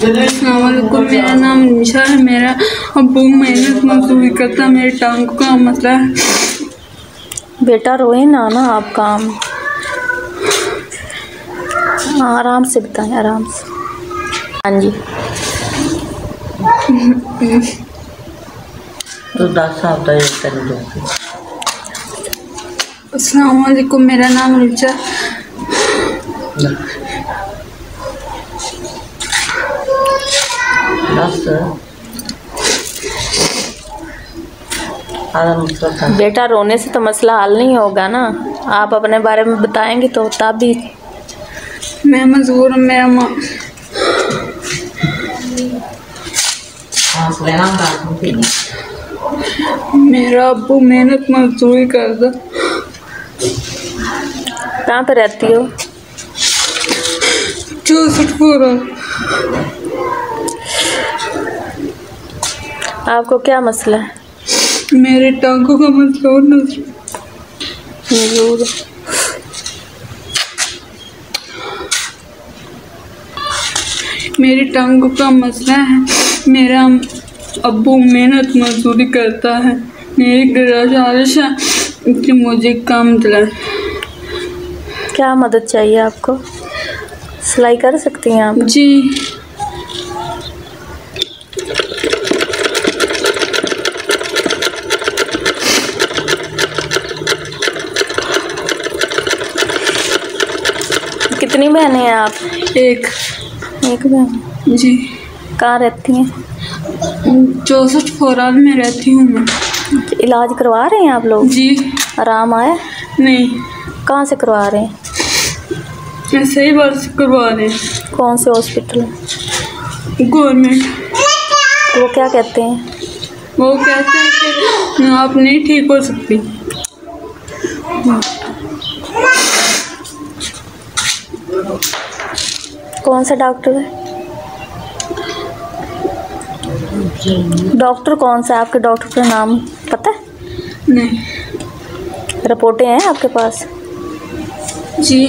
अस्सलामुअलैकुम, मेरा नाम निशा है। मेरा अब्बू मेहनत मजदूरी करता, मेरे टांगों का मसला है। बेटा रोए ना आप काम आराम से बताएं, आराम से। हाँ जी। तो डॉक्टर साहब का अस्सलामुअलैकुम, मेरा नाम रिचा। बेटा रोने से तो मसला हल नहीं होगा ना, आप अपने बारे में बताएंगे तो तब भी। मैं मजबूर हूँ, मेरा मेरा अब्बू मेहनत मजदूरी करता। कहाँ पे रहती हो? 64। आपको क्या मसला है? मेरे टांगों का मसला और मजबूर। मेरी टांगों का मसला है। मेरा अब्बू मेहनत मजदूरी करता है। मेरी गुजारिश है कि मुझे काम दिलाए। क्या मदद चाहिए आपको? सिलाई कर सकती हैं आप? जी। कितनी बहनें हैं आप? एक बहन। जी। कहाँ रहती हैं? 64 फोरान में रहती हूँ मैं। इलाज करवा रहे हैं आप लोग? जी। आराम आया? नहीं। कहाँ से करवा रहे हैं? ऐसे ही बार से करवा रहे हैं। कौन से हॉस्पिटल? गवर्नमेंट। वो क्या कहते हैं? वो कहते हैं कि आप नहीं ठीक हो सकती। कौन सा डॉक्टर है? डॉक्टर कौन सा है? आपके डॉक्टर का नाम पता है? नहीं। रिपोर्टें हैं आपके पास? जी।